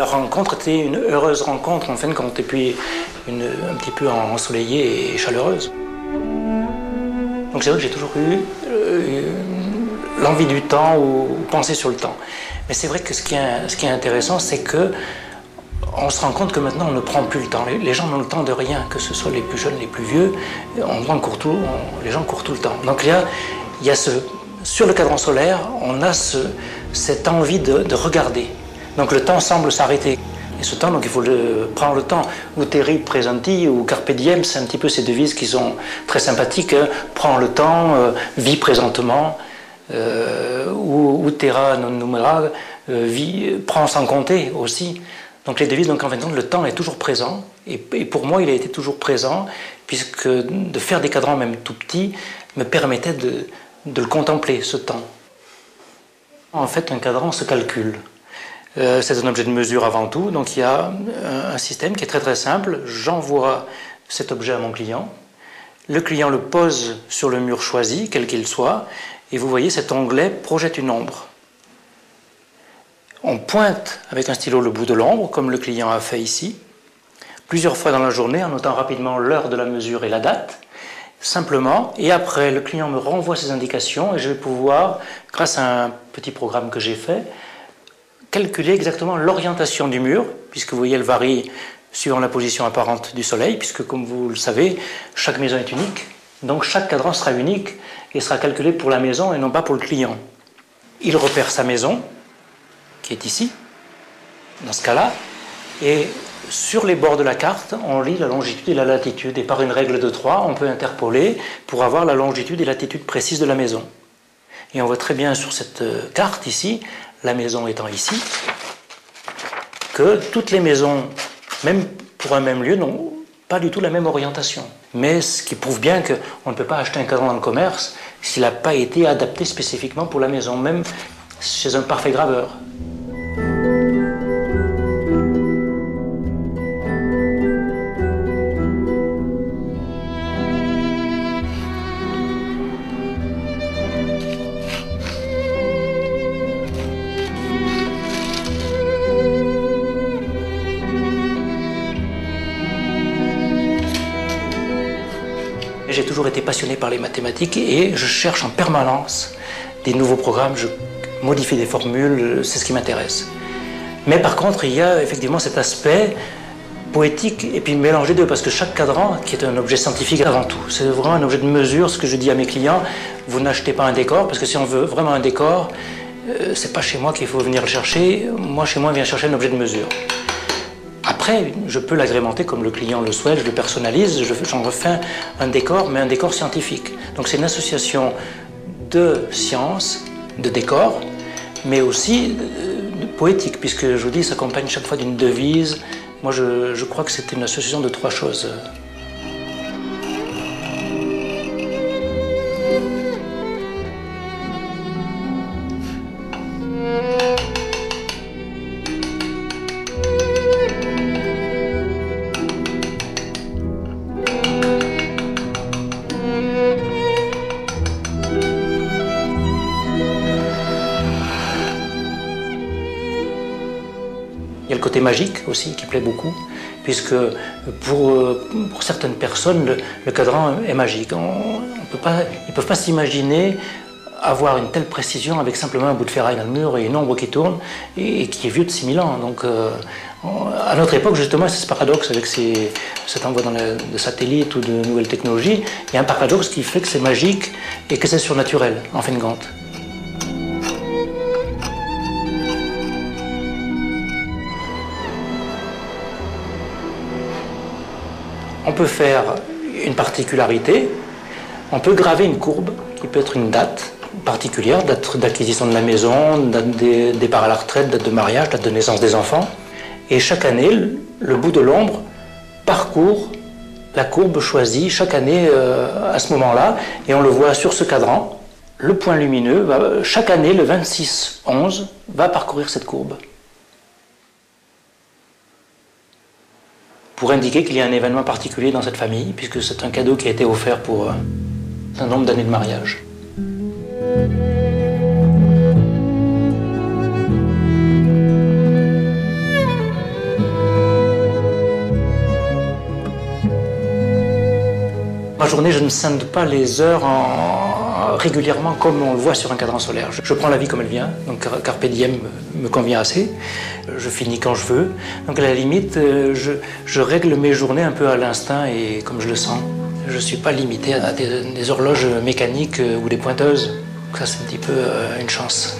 La rencontre était une heureuse rencontre en fin de compte, et puis un petit peu ensoleillée et chaleureuse. Donc c'est vrai que j'ai toujours eu l'envie du temps ou penser sur le temps. Mais c'est vrai que ce qui est intéressant, c'est que on se rend compte que maintenant on ne prend plus le temps. Les gens n'ont le temps de rien, que ce soit les plus jeunes, les plus vieux. Les gens courent tout le temps. Donc il y a sur le cadran solaire, on a cette envie de regarder. Donc le temps semble s'arrêter. Et ce temps, donc il faut prendre le temps. Uteri presenti ou carpe diem, c'est un petit peu ces devises qui sont très sympathiques. Prends le temps, vis présentement. Ou utera non numera, prends sans compter aussi. Donc les devises, donc en fin de compte, le temps est toujours présent. Et pour moi, il a été toujours présent, puisque de faire des cadrans même tout petits me permettait de le contempler, ce temps. En fait, un cadran se calcule. C'est un objet de mesure avant tout, donc il y a un système qui est très très simple. J'envoie cet objet à mon client. Le client le pose sur le mur choisi, quel qu'il soit, et vous voyez cet onglet projette une ombre. On pointe avec un stylo le bout de l'ombre, comme le client a fait ici, plusieurs fois dans la journée, en notant rapidement l'heure de la mesure et la date, simplement, et après le client me renvoie ses indications et je vais pouvoir, grâce à un petit programme que j'ai fait, calculer exactement l'orientation du mur, puisque vous voyez, elle varie suivant la position apparente du soleil, puisque comme vous le savez, chaque maison est unique, donc chaque cadran sera unique et sera calculé pour la maison et non pas pour le client. Il repère sa maison, qui est ici, dans ce cas-là, et sur les bords de la carte, on lit la longitude et la latitude, et par une règle de 3, on peut interpoler pour avoir la longitude et latitude précise de la maison. Et on voit très bien sur cette carte ici, la maison étant ici, que toutes les maisons, même pour un même lieu, n'ont pas du tout la même orientation. Mais ce qui prouve bien qu'on ne peut pas acheter un cadran dans le commerce s'il n'a pas été adapté spécifiquement pour la maison, même chez un parfait graveur. J'ai toujours été passionné par les mathématiques et je cherche en permanence des nouveaux programmes, je modifie des formules, c'est ce qui m'intéresse. Mais par contre, il y a effectivement cet aspect poétique et puis mélanger deux, parce que chaque cadran, qui est un objet scientifique avant tout, c'est vraiment un objet de mesure. Ce que je dis à mes clients, vous n'achetez pas un décor, parce que si on veut vraiment un décor, c'est pas chez moi qu'il faut venir le chercher. Moi, chez moi, je viens chercher un objet de mesure. Après, je peux l'agrémenter comme le client le souhaite, je le personnalise, j'en refais un décor, mais un décor scientifique. Donc c'est une association de science, de décor, mais aussi de poétique, puisque je vous dis, ça s'accompagne chaque fois d'une devise. Moi, je crois que c'est une association de trois choses. Il y a le côté magique aussi qui plaît beaucoup, puisque pour certaines personnes, le cadran est magique. Ils ne peuvent pas s'imaginer avoir une telle précision avec simplement un bout de ferraille dans le mur et une ombre qui tourne et qui est vieux de 6000 ans. Donc, à notre époque, justement, c'est ce paradoxe avec cet envoi de satellites ou de nouvelles technologies. Il y a un paradoxe qui fait que c'est magique et que c'est surnaturel, en fin de compte. On peut faire une particularité, on peut graver une courbe qui peut être une date particulière, date d'acquisition de la maison, date de départ à la retraite, date de mariage, date de naissance des enfants. Et chaque année, le bout de l'ombre parcourt la courbe choisie chaque année à ce moment-là, et on le voit sur ce cadran. Le point lumineux, chaque année, le 26-11, va parcourir cette courbe, pour indiquer qu'il y a un événement particulier dans cette famille, puisque c'est un cadeau qui a été offert pour un nombre d'années de mariage. journée, je ne scinde pas les heures régulièrement comme on le voit sur un cadran solaire. Je prends la vie comme elle vient, donc carpe diem me convient assez. Je finis quand je veux. Donc à la limite, je règle mes journées un peu à l'instinct et comme je le sens. Je ne suis pas limité à des horloges mécaniques ou des pointeuses. Ça, c'est un petit peu une chance.